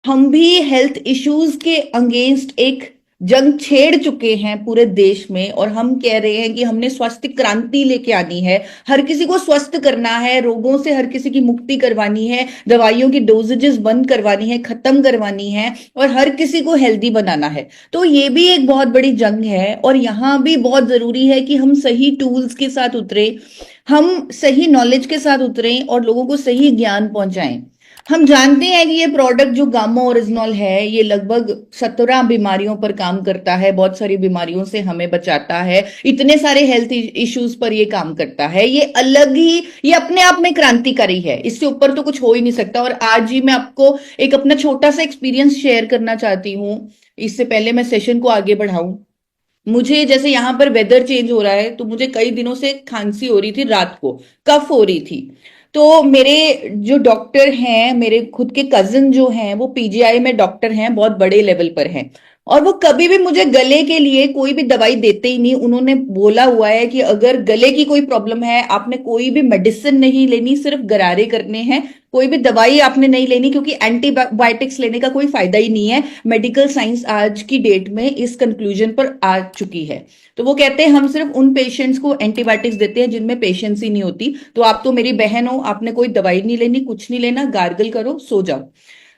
हम भी health issues के अगेंस्ट एक जंग छेड़ चुके हैं पूरे देश में, और हम कह रहे हैं कि हमने स्वास्थ्य क्रांति लेके आनी है। हर किसी को स्वस्थ करना है, रोगों से हर किसी की मुक्ति करवानी है, दवाइयों की डोजेजेस बंद करवानी है, खत्म करवानी है, और हर किसी को हेल्दी बनाना है। तो ये भी एक बहुत बड़ी जंग है, और यहाँ भी बहुत जरूरी है कि हम सही टूल्स के साथ उतरे, हम सही नॉलेज के साथ उतरें और लोगों को सही ज्ञान पहुंचाएं। हम जानते हैं कि ये प्रोडक्ट जो गामा ओरिजिनल है, ये लगभग 17 बीमारियों पर काम करता है, बहुत सारी बीमारियों से हमें बचाता है, इतने सारे हेल्थ इश्यूज पर ये काम करता है। ये अलग ही, ये अपने आप में क्रांतिकारी है, इससे ऊपर तो कुछ हो ही नहीं सकता। और आज ही मैं आपको एक अपना छोटा सा एक्सपीरियंस शेयर करना चाहती हूँ, इससे पहले मैं सेशन को आगे बढ़ाऊं। मुझे जैसे यहाँ पर वेदर चेंज हो रहा है, तो मुझे कई दिनों से खांसी हो रही थी, रात को कफ हो रही थी। तो मेरे जो डॉक्टर हैं, मेरे खुद के कजिन जो हैं, वो पीजीआई में डॉक्टर हैं, बहुत बड़े लेवल पर हैं, और वो कभी भी मुझे गले के लिए कोई भी दवाई देते ही नहीं। उन्होंने बोला हुआ है कि अगर गले की कोई प्रॉब्लम है, आपने कोई भी मेडिसिन नहीं लेनी, सिर्फ गरारे करने हैं, कोई भी दवाई आपने नहीं लेनी, क्योंकि एंटीबायोटिक्स लेने का कोई फायदा ही नहीं है। मेडिकल साइंस आज की डेट में इस कंक्लूजन पर आ चुकी है। तो वो कहते हैं हम सिर्फ उन पेशेंट्स को एंटीबायोटिक्स देते हैं जिनमें पेशेंस ही नहीं होती। तो आप तो मेरी बहन हो, आपने कोई दवाई नहीं लेनी, कुछ नहीं लेना, गार्गल करो, सो जाओ।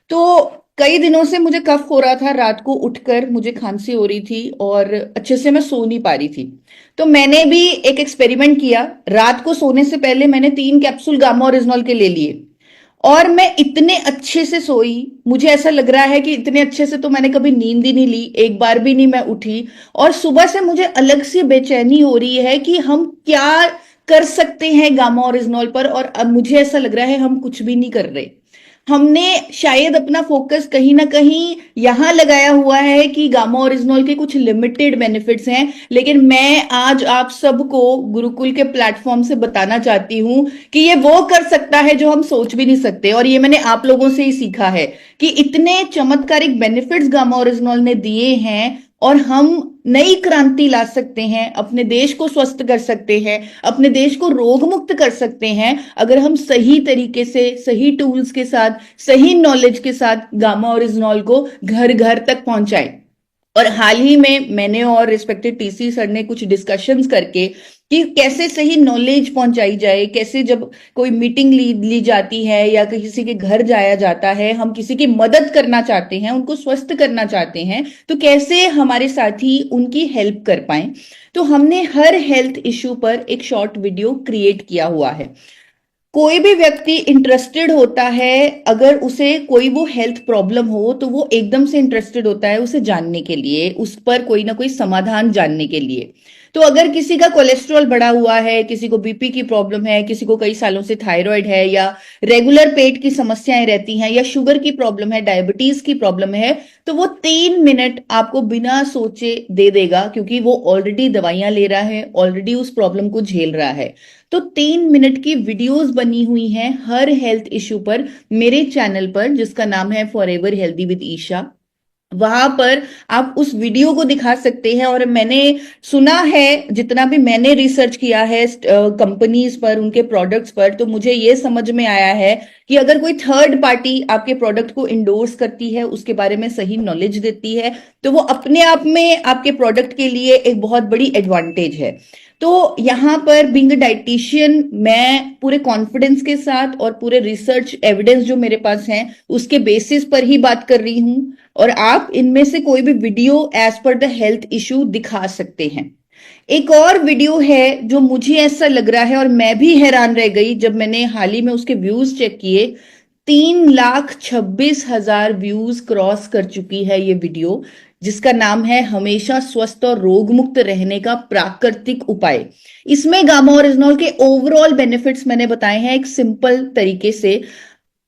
तो कई दिनों से मुझे कफ हो रहा था, रात को उठकर मुझे खांसी हो रही थी, और अच्छे से मैं सो नहीं पा रही थी। तो मैंने भी एक एक्सपेरिमेंट किया। रात को सोने से पहले मैंने 3 कैप्सूल गामा ओरिजिनल के ले लिए, और मैं इतने अच्छे से सोई। मुझे ऐसा लग रहा है कि इतने अच्छे से तो मैंने कभी नींद ही नहीं ली, एक बार भी नहीं मैं उठी। और सुबह से मुझे अलग सी बेचैनी हो रही है कि हम क्या कर सकते हैं गामा ओरिजिनल पर, और अब मुझे ऐसा लग रहा है हम कुछ भी नहीं कर रहे। हमने शायद अपना फोकस कहीं ना कहीं यहां लगाया हुआ है कि गामा ओरिजिनल के कुछ लिमिटेड बेनिफिट्स हैं, लेकिन मैं आज आप सबको गुरुकुल के प्लेटफॉर्म से बताना चाहती हूं कि ये वो कर सकता है जो हम सोच भी नहीं सकते। और ये मैंने आप लोगों से ही सीखा है कि इतने चमत्कारिक बेनिफिट्स गामा ओरिजिनल ने दिए हैं, और हम नई क्रांति ला सकते हैं, अपने देश को स्वस्थ कर सकते हैं, अपने देश को रोग मुक्त कर सकते हैं, अगर हम सही तरीके से, सही टूल्स के साथ, सही नॉलेज के साथ गामा ओरिजिनल को घर घर तक पहुंचाएं। और हाल ही में मैंने और रिस्पेक्टेड टीसी सर ने कुछ डिस्कशंस करके कि कैसे सही नॉलेज पहुंचाई जाए, कैसे जब कोई मीटिंग ली जाती है या किसी के घर जाया जाता है, हम किसी की मदद करना चाहते हैं, उनको स्वस्थ करना चाहते हैं, तो कैसे हमारे साथी उनकी हेल्प कर पाए। तो हमने हर हेल्थ इश्यू पर एक शॉर्ट वीडियो क्रिएट किया हुआ है। कोई भी व्यक्ति इंटरेस्टेड होता है, अगर उसे कोई वो हेल्थ प्रॉब्लम हो, तो वो एकदम से इंटरेस्टेड होता है उसे जानने के लिए, उस पर कोई ना कोई समाधान जानने के लिए। तो अगर किसी का कोलेस्ट्रॉल बढ़ा हुआ है, किसी को बीपी की प्रॉब्लम है, किसी को कई सालों से थायराइड है, या रेगुलर पेट की समस्याएं रहती हैं, या शुगर की प्रॉब्लम है, डायबिटीज की प्रॉब्लम है, तो वो 3 मिनट आपको बिना सोचे दे देगा, क्योंकि वो ऑलरेडी दवाइयां ले रहा है, ऑलरेडी उस प्रॉब्लम को झेल रहा है। तो 3 मिनट की वीडियोस बनी हुई हैं हर हेल्थ इश्यू पर मेरे चैनल पर, जिसका नाम है फॉरएवर हेल्दी विद ईशा। वहां पर आप उस वीडियो को दिखा सकते हैं। और मैंने सुना है, जितना भी मैंने रिसर्च किया है कंपनीज पर, उनके प्रोडक्ट्स पर, तो मुझे ये समझ में आया है कि अगर कोई थर्ड पार्टी आपके प्रोडक्ट को इंडोर्स करती है, उसके बारे में सही नॉलेज देती है, तो वो अपने आप में आपके प्रोडक्ट के लिए एक बहुत बड़ी एडवांटेज है। तो यहां पर बीइंग अ डाइटिशियन, मैं पूरे कॉन्फिडेंस के साथ और पूरे रिसर्च एविडेंस जो मेरे पास हैं उसके बेसिस पर ही बात कर रही हूं, और आप इनमें से कोई भी video as per the health issue दिखा सकते हैं। एक और वीडियो है जो मुझे ऐसा लग रहा है, और मैं भी हैरान रह गई जब मैंने हाल ही में उसके व्यूज चेक किए, 3,26,000 व्यूज क्रॉस कर चुकी है ये वीडियो, जिसका नाम है हमेशा स्वस्थ और रोग मुक्त रहने का प्राकृतिक उपाय। इसमें गामा ओरिजिनल के ओवरऑल बेनिफिट्स मैंने बताए हैं एक सिंपल तरीके से।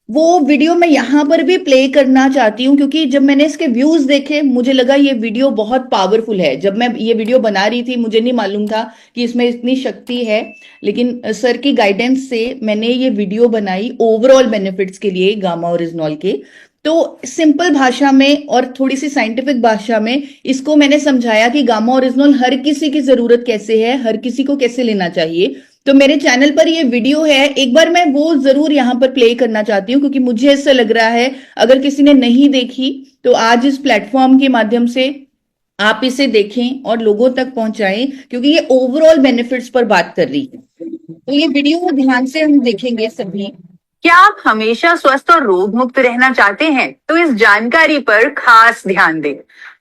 वो वीडियो मैं यहां पर भी प्ले करना चाहती हूं, क्योंकि जब मैंने इसके व्यूज देखे, मुझे लगा ये वीडियो बहुत पावरफुल है। जब मैं ये वीडियो बना रही थी, मुझे नहीं मालूम था कि इसमें इतनी शक्ति है, लेकिन सर की गाइडेंस से मैंने ये वीडियो बनाई ओवरऑल बेनिफिट्स के लिए गामा ओरिजिनल के। तो सिंपल भाषा में और थोड़ी सी साइंटिफिक भाषा में इसको मैंने समझाया कि गामा ओरिजिनल हर किसी की जरूरत कैसे है, हर किसी को कैसे लेना चाहिए। तो मेरे चैनल पर ये वीडियो है, एक बार मैं वो जरूर यहाँ पर प्ले करना चाहती हूँ, क्योंकि मुझे ऐसा लग रहा है अगर किसी ने नहीं देखी तो आज इस प्लेटफॉर्म के माध्यम से आप इसे देखें और लोगों तक पहुंचाएं, क्योंकि ये ओवरऑल बेनिफिट्स पर बात कर रही है। तो ये वीडियो ध्यान से हम देखेंगे सभी। क्या आप हमेशा स्वस्थ और रोग मुक्त रहना चाहते हैं? तो इस जानकारी पर खास ध्यान दें।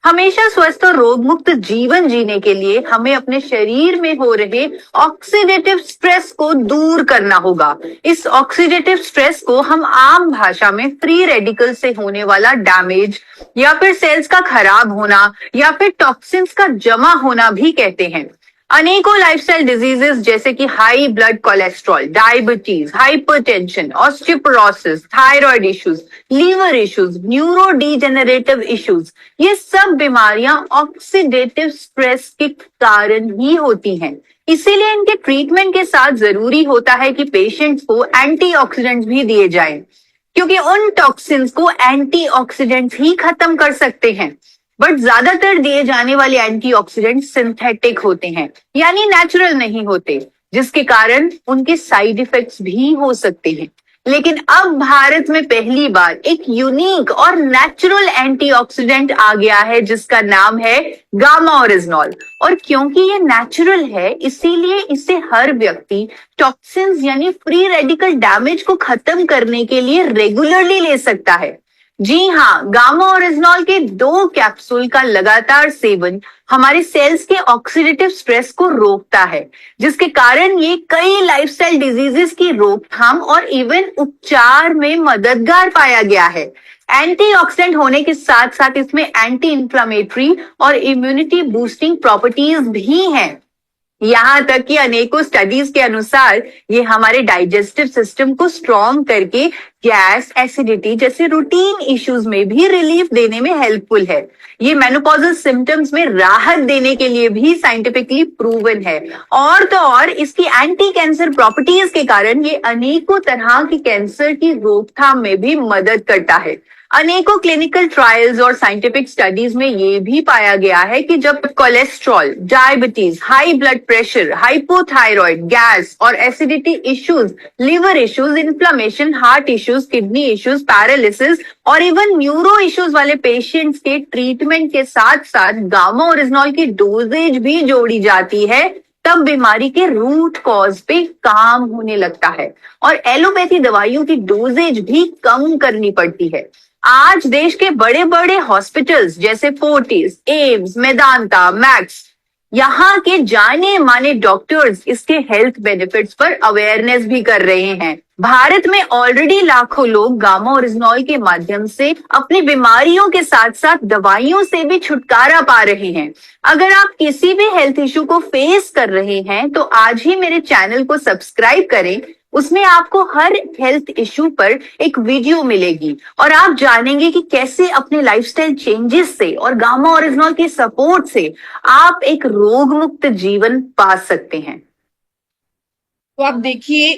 हमेशा स्वस्थ और रोग मुक्त जीवन जीने के लिए हमें अपने शरीर में हो रहे ऑक्सीडेटिव स्ट्रेस को दूर करना होगा। इस ऑक्सीडेटिव स्ट्रेस को हम आम भाषा में फ्री रेडिकल से होने वाला डैमेज या फिर सेल्स का खराब होना या फिर टॉक्सिन्स का जमा होना भी कहते हैं। अनेकों लाइफस्टाइल डिजीजेस जैसे कि high blood cholesterol, diabetes, hypertension, osteoporosis, thyroid issues, liver issues, neuro degenerative issues, ये सब बीमारियां ऑक्सीडेटिव स्ट्रेस के कारण ही होती हैं। इसीलिए इनके ट्रीटमेंट के साथ जरूरी होता है कि पेशेंट्स को एंटीऑक्सीडेंट्स भी दिए जाएं, क्योंकि उन टॉक्सिन्स को एंटीऑक्सीडेंट्स ही खत्म कर सकते हैं। बट ज्यादातर दिए जाने वाले एंटीऑक्सीडेंट सिंथेटिक होते हैं, यानी नेचुरल नहीं होते, जिसके कारण उनके साइड इफेक्ट्स भी हो सकते हैं। लेकिन अब भारत में पहली बार एक यूनिक और नेचुरल एंटीऑक्सीडेंट आ गया है जिसका नाम है गामा ओरिजिनॉल। और क्योंकि ये नेचुरल है, इसीलिए इसे हर व्यक्ति टॉक्सिन्स यानी फ्री रेडिकल डैमेज को खत्म करने के लिए रेगुलरली ले सकता है। जी हाँ, गामा ओरिजिनॉल के 2 कैप्सूल का लगातार सेवन हमारे सेल्स के ऑक्सीडेटिव स्ट्रेस को रोकता है, जिसके कारण ये कई लाइफस्टाइल डिजीजेस की रोकथाम और इवन उपचार में मददगार पाया गया है। एंटीऑक्सीडेंट होने के साथ साथ इसमें एंटी इंफ्लेमेटरी और इम्यूनिटी बूस्टिंग प्रॉपर्टीज भी हैं। यहाँ तक कि अनेकों स्टडीज के अनुसार ये हमारे डाइजेस्टिव सिस्टम को स्ट्रॉन्ग करके गैस, एसिडिटी जैसे रूटीन इश्यूज में भी रिलीफ देने में हेल्पफुल है। ये मेनोपॉजल सिम्टम्स में राहत देने के लिए भी साइंटिफिकली प्रूवन है। और तो और इसकी एंटी कैंसर प्रॉपर्टीज के कारण ये अनेकों तरह की कैंसर की रोकथाम में भी मदद करता है। अनेकों क्लिनिकल ट्रायल्स और साइंटिफिक स्टडीज में ये भी पाया गया है कि जब cholesterol, diabetes, high blood pressure, hypothyroid, gas और acidity issues, liver issues, inflammation, heart issues, kidney issues, paralysis और इवन न्यूरो इश्यूज वाले पेशेंट्स के ट्रीटमेंट के साथ साथ गामा ओरिजिनॉल की डोजेज भी जोड़ी जाती है, तब बीमारी के रूट कॉज पे काम होने लगता है और एलोपैथी दवाइयों की डोजेज भी कम करनी पड़ती है। आज देश के बड़े बड़े हॉस्पिटल्स जैसे फोर्टिस, एम्स, मेदांता, मैक्स, यहाँ के जाने माने डॉक्टर्स इसके हेल्थ बेनिफिट्स पर अवेयरनेस भी कर रहे हैं। भारत में ऑलरेडी लाखों लोग गामा ओरिजिनॉल के माध्यम से अपनी बीमारियों के साथ साथ दवाइयों से भी छुटकारा पा रहे हैं। अगर आप किसी भी हेल्थ इश्यू को फेस कर रहे हैं तो आज ही मेरे चैनल को सब्सक्राइब करें। उसमें आपको हर हेल्थ इश्यू पर एक वीडियो मिलेगी और आप जानेंगे कि कैसे अपने लाइफस्टाइल चेंजेस से और गामा ओरिजिनॉल के सपोर्ट से आप एक रोग मुक्त जीवन पा सकते हैं। तो आप देखिए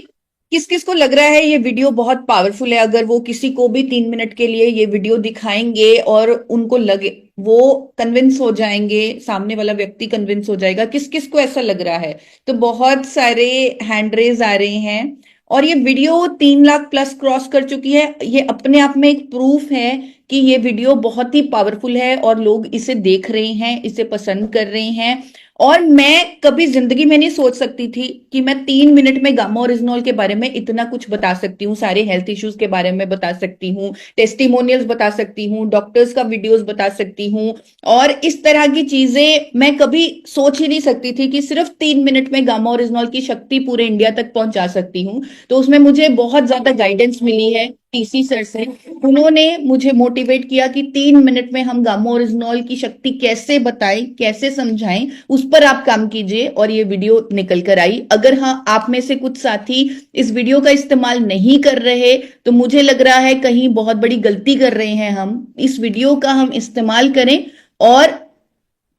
किस किस को लग रहा है ये वीडियो बहुत पावरफुल है। अगर वो किसी को भी 3 मिनट के लिए ये वीडियो दिखाएंगे और उनको लगे, वो कन्विंस हो जाएंगे, सामने वाला व्यक्ति कन्विंस हो जाएगा। किस किस को ऐसा लग रहा है? तो बहुत सारे हैंड रेज आ रहे हैं और ये वीडियो 3 लाख प्लस क्रॉस कर चुकी है। ये अपने आप में एक प्रूफ है कि ये वीडियो बहुत ही पावरफुल है और लोग इसे देख रहे हैं, इसे पसंद कर रहे हैं। और मैं कभी जिंदगी में नहीं सोच सकती थी कि मैं 3 मिनट में गामा ओरिजिनॉल के बारे में इतना कुछ बता सकती हूँ, सारे हेल्थ इश्यूज के बारे में बता सकती हूँ, टेस्टिमोनियल्स बता सकती हूँ, डॉक्टर्स का वीडियोस बता सकती हूँ। और इस तरह की चीजें मैं कभी सोच ही नहीं सकती थी कि सिर्फ 3 मिनट में गामा ओरिजिनॉल की शक्ति पूरे इंडिया तक पहुंचा सकती हूँ। तो उसमें मुझे बहुत ज्यादा गाइडेंस मिली है टीसी सर से। उन्होंने मुझे मोटिवेट किया कि 3 मिनट में हम गामा ओरिजिनॉल की शक्ति कैसे बताएं, कैसे समझाएं, उस पर आप काम कीजिए। और ये वीडियो निकल कर आई। अगर हाँ आप में से कुछ साथी इस वीडियो का इस्तेमाल नहीं कर रहे तो मुझे लग रहा है कहीं बहुत बड़ी गलती कर रहे हैं हम। इस वीडियो का हम इस्तेमाल करें और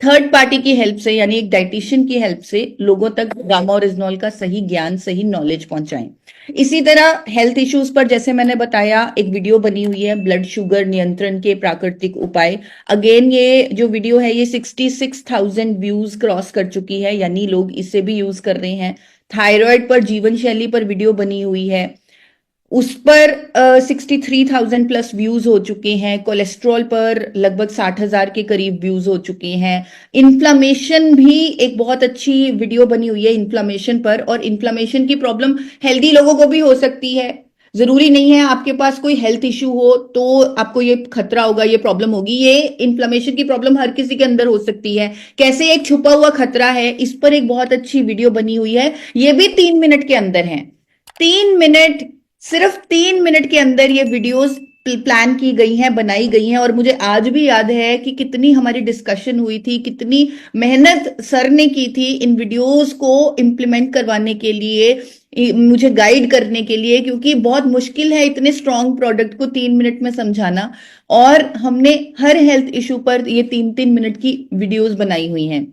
थर्ड पार्टी की हेल्प से, यानी एक डाइटिशियन की हेल्प से लोगों तक गामा ओरिजिनॉल का सही ज्ञान, सही नॉलेज पहुंचाएं। इसी तरह हेल्थ इश्यूज पर जैसे मैंने बताया एक वीडियो बनी हुई है, ब्लड शुगर नियंत्रण के प्राकृतिक उपाय। अगेन ये जो वीडियो है ये 66,000 व्यूज क्रॉस कर चुकी है, यानी लोग इसे भी यूज कर रहे हैं। थायराइड पर, जीवन शैली पर वीडियो बनी हुई है, उस पर 63,000 प्लस व्यूज हो चुके हैं। कोलेस्ट्रॉल पर लगभग 60,000 के करीब व्यूज हो चुके हैं। इन्फ्लामेशन भी एक बहुत अच्छी वीडियो बनी हुई है इन्फ्लामेशन पर, और इन्फ्लामेशन की प्रॉब्लम हेल्दी लोगों को भी हो सकती है। जरूरी नहीं है आपके पास कोई हेल्थ इश्यू हो तो आपको ये खतरा होगा, ये प्रॉब्लम होगी। ये इन्फ्लामेशन की प्रॉब्लम हर किसी के अंदर हो सकती है। कैसे एक छुपा हुआ खतरा है, इस पर एक बहुत अच्छी वीडियो बनी हुई है। ये भी 3 मिनट के अंदर है। 3 मिनट, सिर्फ 3 मिनट के अंदर ये वीडियोस प्लान की गई हैं, बनाई गई हैं। और मुझे आज भी याद है कि कितनी हमारी डिस्कशन हुई थी, कितनी मेहनत सर ने की थी इन वीडियोस को इम्प्लीमेंट करवाने के लिए, मुझे गाइड करने के लिए, क्योंकि बहुत मुश्किल है इतने स्ट्रॉन्ग प्रोडक्ट को 3 मिनट में समझाना। और हमने हर हेल्थ इशू पर ये 3-3 मिनट की वीडियोस बनाई हुई हैं।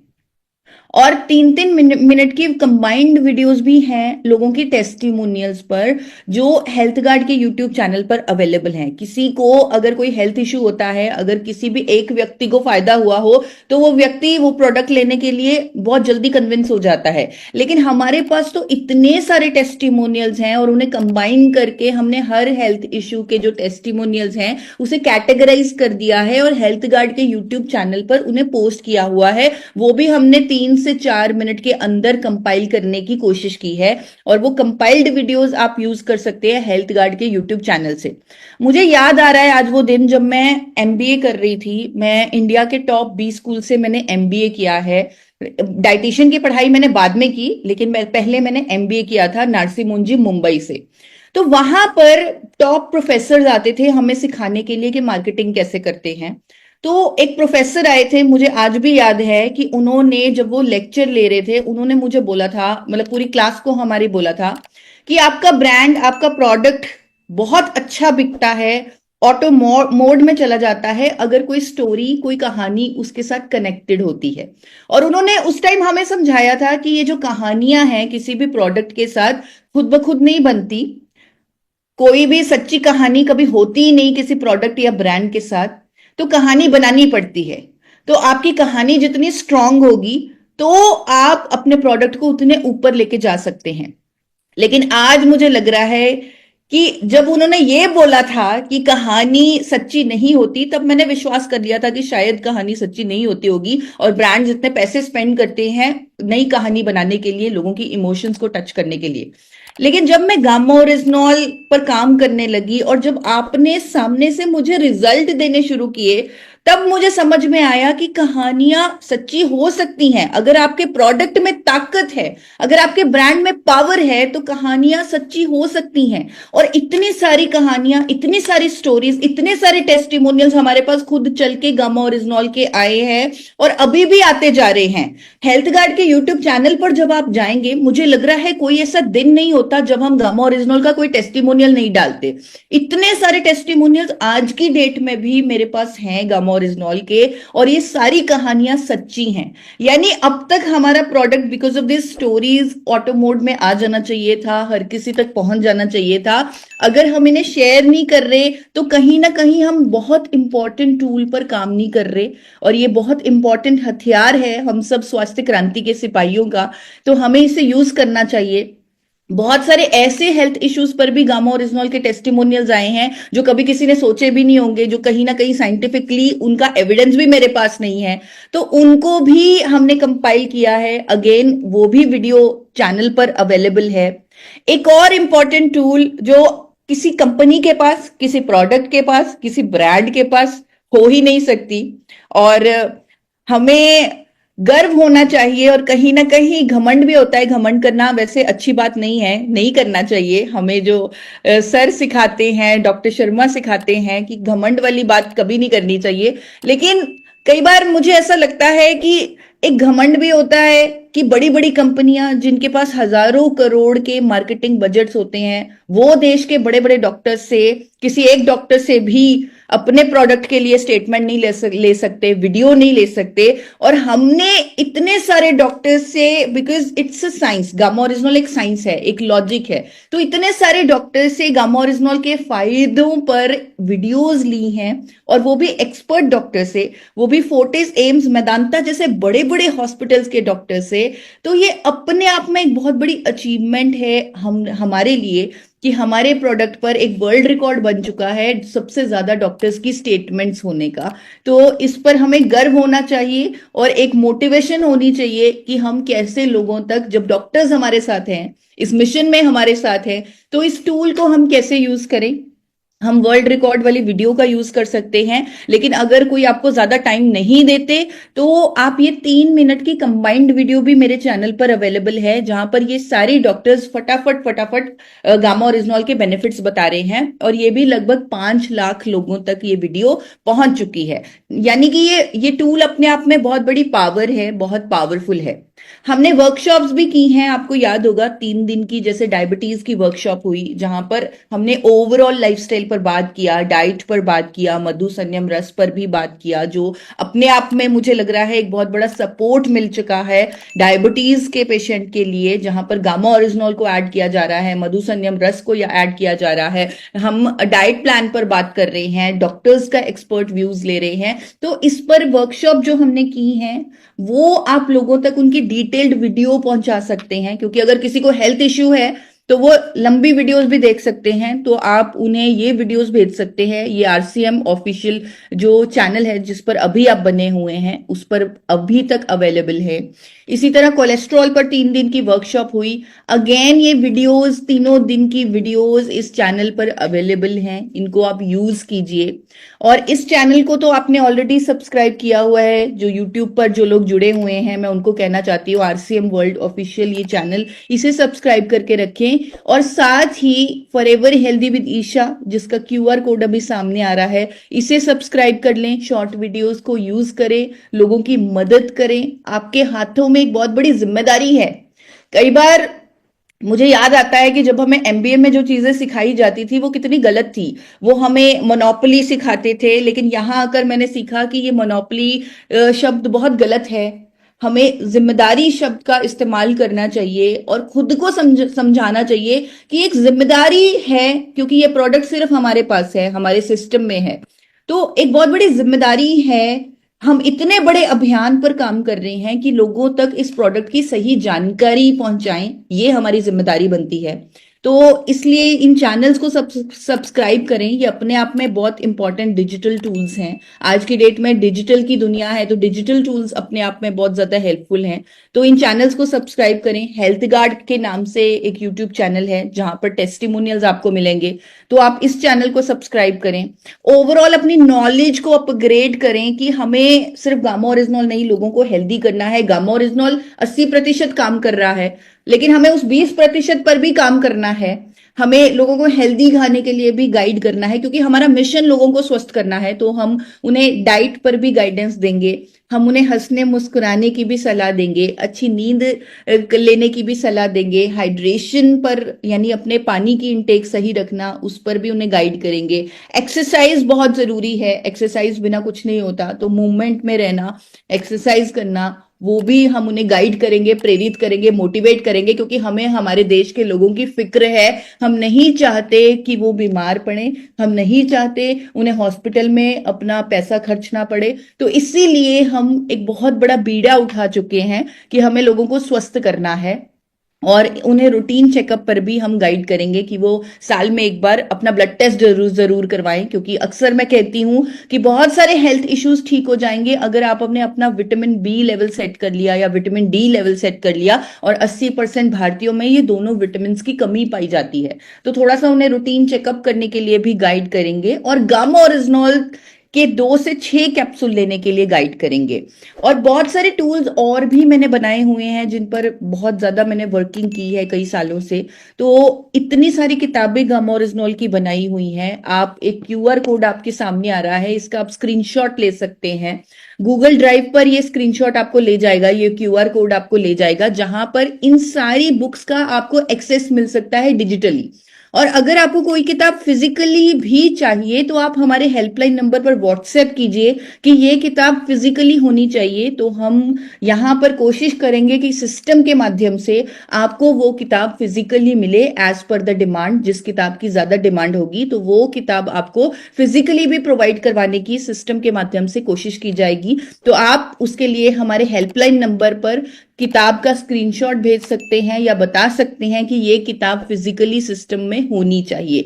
और 3-3 मिनट की कंबाइंड वीडियोस भी हैं लोगों की टेस्टिमोनियल्स पर, जो हेल्थ गार्ड के यूट्यूब चैनल पर अवेलेबल हैं। किसी को अगर कोई हेल्थ इश्यू होता है, अगर किसी भी एक व्यक्ति को फायदा हुआ हो, तो वो व्यक्ति वो प्रोडक्ट लेने के लिए बहुत जल्दी कन्विंस हो जाता है। लेकिन हमारे पास तो इतने सारे टेस्टिमोनियल्स हैं, और उन्हें कंबाइन करके हमने हर हेल्थ इश्यू के जो टेस्टिमोनियल्स हैं उसे कैटेगराइज कर दिया है, और हेल्थ गार्ड के यूट्यूब चैनल पर उन्हें पोस्ट किया हुआ है। वो भी हमने 3 से 4 मिनट के अंदर कंपाइल करने की कोशिश की है, और वो कंपाइल्ड वीडियोस आप यूज कर सकते हैं हेल्थ गार्ड के यूट्यूब चैनल से। मुझे याद आ रहा है आज वो दिन जब मैं एमबीए कर रही थी। मैं इंडिया के टॉप 20 स्कूल से मैंने एमबीए किया है। डाइटिशियन की पढ़ाई मैंने बाद में की, लेकिन पहले मैंने एमबीए किया था नार्सी मुंजी, मुंबई से। तो वहां पर टॉप प्रोफेसर आते थे हमें सिखाने के लिए कि मार्केटिंग कैसे करते हैं। तो एक प्रोफेसर आए थे, मुझे आज भी याद है कि उन्होंने जब वो लेक्चर ले रहे थे, उन्होंने मुझे बोला था, मतलब पूरी क्लास को हमारी बोला था कि आपका ब्रांड, आपका प्रोडक्ट बहुत अच्छा बिकता है, ऑटो मोड में चला जाता है अगर कोई स्टोरी, कोई कहानी उसके साथ कनेक्टेड होती है। और उन्होंने उस टाइम हमें समझाया था कि ये जो कहानियां हैं किसी भी प्रोडक्ट के साथ खुद ब खुद नहीं बनती। कोई भी सच्ची कहानी कभी होती ही नहीं किसी प्रोडक्ट या ब्रांड के साथ, तो कहानी बनानी पड़ती है। तो आपकी कहानी जितनी स्ट्रांग होगी तो आप अपने प्रोडक्ट को उतने ऊपर लेके जा सकते हैं। लेकिन आज मुझे लग रहा है कि जब उन्होंने ये बोला था कि कहानी सच्ची नहीं होती, तब मैंने विश्वास कर लिया था कि शायद कहानी सच्ची नहीं होती होगी, और ब्रांड जितने पैसे स्पेंड करते हैं नई कहानी बनाने के लिए, लोगों की इमोशंस को टच करने के लिए। लेकिन जब मैं गामा ओरिजिनॉल पर काम करने लगी, और जब आपने सामने से मुझे रिजल्ट देने शुरू किए, तब मुझे समझ में आया कि कहानियां सच्ची हो सकती हैं। अगर आपके प्रोडक्ट में ताकत है, अगर आपके ब्रांड में पावर है, तो कहानियां सच्ची हो सकती हैं। और इतनी सारी कहानियां, इतनी सारी स्टोरीज, इतने सारे टेस्टिमोनियल्स हमारे पास खुद चल के गामा ओरिजिनॉल के आए हैं, और अभी भी आते जा रहे हैं। हेल्थ गार्ड के यूट्यूब चैनल पर जब आप जाएंगे, मुझे लग रहा है कोई ऐसा दिन नहीं होता जब हम गामा ओरिजिनॉल का कोई टेस्टिमोनियल नहीं डालते। इतने सारे टेस्टिमोनियल्स आज की डेट में भी मेरे पास हैं गामा ओरिजिनॉल के, और ये सारी कहानियां सच्ची हैं। यानी अब तक हमारा product because of this stories auto mode में आ जाना चाहिए था, हर किसी तक पहुंच जाना चाहिए था। अगर हम इन्हें शेयर नहीं कर रहे, तो कहीं ना कहीं हम बहुत इंपॉर्टेंट टूल पर काम नहीं कर रहे, और ये बहुत इंपॉर्टेंट हथियार है हम सब स्वास्थ्य क्रांति के सिपाहियों का, तो हमें इसे यूज करना चाहिए। बहुत सारे ऐसे हेल्थ इश्यूज पर भी गामा ओरिजिनॉल के टेस्टिमोनियल्स आए हैं जो कभी किसी ने सोचे भी नहीं होंगे, जो कहीं ना कहीं साइंटिफिकली उनका एविडेंस भी मेरे पास नहीं है, तो उनको भी हमने कंपाइल किया है। अगेन वो भी वीडियो चैनल पर अवेलेबल है। एक और इंपॉर्टेंट टूल जो किसी कंपनी के पास, किसी प्रोडक्ट के पास, किसी ब्रांड के पास हो ही नहीं सकती, और हमें गर्व होना चाहिए, और कहीं ना कहीं घमंड भी होता है। घमंड करना वैसे अच्छी बात नहीं है, नहीं करना चाहिए। हमें जो सर सिखाते हैं, डॉक्टर शर्मा सिखाते हैं कि घमंड वाली बात कभी नहीं करनी चाहिए। लेकिन कई बार मुझे ऐसा लगता है कि एक घमंड भी होता है कि बड़ी बड़ी कंपनियां जिनके पास हजारों करोड़ के मार्केटिंग बजट्स होते हैं, वो देश के बड़े बड़े डॉक्टर से, किसी एक डॉक्टर से भी अपने प्रोडक्ट के लिए स्टेटमेंट नहीं ले सकते, वीडियो नहीं ले सकते। और हमने इतने सारे डॉक्टर्स से, because it's a science, gamma original एक साइंस है, एक लॉजिक है, तो इतने सारे डॉक्टर्स से गामा ओरिजिनल के फायदों पर वीडियोस ली हैं, और वो भी एक्सपर्ट डॉक्टर से, वो भी फोर्टिस, एम्स, मेदांता जैसे बड़े बड़े हॉस्पिटल्स के डॉक्टर से। तो ये अपने आप में एक बहुत बड़ी अचीवमेंट है हमारे लिए कि हमारे प्रोडक्ट पर एक वर्ल्ड रिकॉर्ड बन चुका है सबसे ज्यादा डॉक्टर्स की स्टेटमेंट्स होने का। तो इस पर हमें गर्व होना चाहिए और एक मोटिवेशन होनी चाहिए कि हम कैसे लोगों तक, जब डॉक्टर्स हमारे साथ हैं, इस मिशन में हमारे साथ हैं, तो इस टूल को हम कैसे यूज करें। हम वर्ल्ड रिकॉर्ड वाली वीडियो का यूज कर सकते हैं, लेकिन अगर कोई आपको ज्यादा टाइम नहीं देते तो आप ये 3 मिनट की कंबाइंड वीडियो भी मेरे चैनल पर अवेलेबल है, जहां पर ये सारे डॉक्टर्स फटाफट फटाफट गामा ओरिजिनल के बेनिफिट्स बता रहे हैं, और ये भी लगभग 5 लाख लोगों तक ये वीडियो पहुंच चुकी है। यानी कि ये टूल अपने आप में बहुत बड़ी पावर है, बहुत पावरफुल है। हमने वर्कशॉप्स भी की हैं, आपको याद होगा 3 दिन की, जैसे डायबिटीज की वर्कशॉप हुई, जहां पर हमने ओवरऑल लाइफस्टाइल पर बात किया, डाइट पर बात किया, मधु संयम रस पर भी बात किया, जो अपने आप में मुझे लग रहा है एक बहुत बड़ा सपोर्ट मिल चुका है डायबिटीज के पेशेंट के लिए, जहां पर गामा ओरिजिनल को ऐड किया जा रहा है, मधु संयम रस को ऐड किया जा रहा है। हम डाइट प्लान पर बात कर रहे हैं, डॉक्टर्स का एक्सपर्ट व्यूज ले रहे हैं। तो इस पर वर्कशॉप जो हमने की है वो आप लोगों तक उनकी डिटेल्ड वीडियो पहुंचा सकते हैं, क्योंकि अगर किसी को हेल्थ इश्यू है तो वो लंबी वीडियोस भी देख सकते हैं, तो आप उन्हें ये वीडियोस भेज सकते हैं। ये आरसीएम ऑफिशियल जो चैनल है जिस पर अभी आप बने हुए हैं उस पर अभी तक अवेलेबल है। इसी तरह कोलेस्ट्रॉल पर 3 दिन की वर्कशॉप हुई, अगेन ये वीडियोस, 3 दिन की वीडियोस इस चैनल पर अवेलेबल हैं, इनको आप यूज कीजिए। और इस चैनल को तो आपने ऑलरेडी सब्सक्राइब किया हुआ है, जो यूट्यूब पर जो लोग जुड़े हुए हैं, मैं उनको कहना चाहती हूँ आरसीएम वर्ल्ड ऑफिशियल ये चैनल, इसे सब्सक्राइब करके रखें। और साथ ही फॉरएवर हेल्दी विद ईशा, जिसका क्यूआर कोड अभी सामने आ रहा है, इसे सब्सक्राइब कर लें। शॉर्ट वीडियोस को यूज करें, लोगों की मदद करें, आपके हाथों में एक बहुत बड़ी जिम्मेदारी है। कई बार मुझे याद आता है कि जब हमें एमबीए में जो चीजें सिखाई जाती थी वो कितनी गलत थी। वो हमें मोनोपोली सिखाते थे, लेकिन यहां आकर मैंने सीखा कि ये मोनोपोली शब्द बहुत गलत है। हमें जिम्मेदारी शब्द का इस्तेमाल करना चाहिए और खुद को समझाना चाहिए कि एक जिम्मेदारी है, क्योंकि ये प्रोडक्ट सिर्फ हमारे पास है, हमारे सिस्टम में है, तो एक बहुत बड़ी जिम्मेदारी है। हम इतने बड़े अभियान पर काम कर रहे हैं कि लोगों तक इस प्रोडक्ट की सही जानकारी पहुंचाएं, ये हमारी जिम्मेदारी बनती है। तो इसलिए इन चैनल्स को सब्सक्राइब करें, ये अपने आप में बहुत इंपॉर्टेंट डिजिटल टूल्स हैं। आज की डेट में डिजिटल की दुनिया है, तो डिजिटल टूल्स अपने आप में बहुत ज्यादा हेल्पफुल हैं। तो इन चैनल्स को सब्सक्राइब करें। हेल्थ गार्ड के नाम से एक यूट्यूब चैनल है जहां पर टेस्टिमोनियल्स आपको मिलेंगे, तो आप इस चैनल को सब्सक्राइब करें। ओवरऑल अपनी नॉलेज को अपग्रेड करें कि हमें सिर्फ गामा ओरिजिनल नहीं, लोगों को हेल्दी करना है। गामा ओरिजिनल 80% काम कर रहा है, लेकिन हमें उस 20% पर भी काम करना है। हमें लोगों को हेल्दी खाने के लिए भी गाइड करना है, क्योंकि हमारा मिशन लोगों को स्वस्थ करना है। तो हम उन्हें डाइट पर भी गाइडेंस देंगे, हम उन्हें हंसने मुस्कुराने की भी सलाह देंगे, अच्छी नींद लेने की भी सलाह देंगे, हाइड्रेशन पर यानी अपने पानी की इनटेक सही रखना उस पर भी उन्हें गाइड करेंगे। एक्सरसाइज बहुत जरूरी है, एक्सरसाइज बिना कुछ नहीं होता, तो मूवमेंट में रहना, एक्सरसाइज करना, वो भी हम उन्हें गाइड करेंगे, प्रेरित करेंगे, मोटिवेट करेंगे, क्योंकि हमें हमारे देश के लोगों की फिक्र है। हम नहीं चाहते कि वो बीमार पड़े, हम नहीं चाहते उन्हें हॉस्पिटल में अपना पैसा खर्चना पड़े। तो इसीलिए हम एक बहुत बड़ा बीड़ा उठा चुके हैं कि हमें लोगों को स्वस्थ करना है, और उन्हें रूटीन चेकअप पर भी हम गाइड करेंगे कि वो साल में एक बार अपना ब्लड टेस्ट जरूर करवाएं, क्योंकि अक्सर मैं कहती हूं कि बहुत सारे हेल्थ इश्यूज ठीक हो जाएंगे अगर आप अपने अपना विटामिन बी लेवल सेट कर लिया या विटामिन डी लेवल सेट कर लिया। और 80% भारतीयों में ये दोनों विटामिन की कमी पाई जाती है, तो थोड़ा सा उन्हें रूटीन चेकअप करने के लिए भी गाइड करेंगे, और गामा ओरिजिनल के 2 से 6 कैप्सूल लेने के लिए गाइड करेंगे। और बहुत सारे टूल्स और भी मैंने बनाए हुए हैं जिन पर बहुत ज्यादा मैंने वर्किंग की है कई सालों से। तो इतनी सारी किताबें गामा ओरिजिनल की बनाई हुई हैं। आप एक क्यूआर कोड आपके सामने आ रहा है, इसका आप स्क्रीनशॉट ले सकते हैं। गूगल ड्राइव पर ये स्क्रीनशॉट आपको ले जाएगा, ये क्यूआर कोड आपको ले जाएगा, जहां पर इन सारी बुक्स का आपको एक्सेस मिल सकता है डिजिटली। और अगर आपको कोई किताब फिजिकली भी चाहिए तो आप हमारे हेल्पलाइन नंबर पर व्हाट्सएप कीजिए कि ये किताब फिजिकली होनी चाहिए, तो हम यहाँ पर कोशिश करेंगे कि सिस्टम के माध्यम से आपको वो किताब फिजिकली मिले एज पर द डिमांड। जिस किताब की ज्यादा डिमांड होगी तो वो किताब आपको फिजिकली भी प्रोवाइड करवाने की सिस्टम के माध्यम से कोशिश की जाएगी। तो आप उसके लिए हमारे हेल्पलाइन नंबर पर किताब का स्क्रीनशॉट भेज सकते हैं या बता सकते हैं कि ये किताब फिजिकली सिस्टम में होनी चाहिए।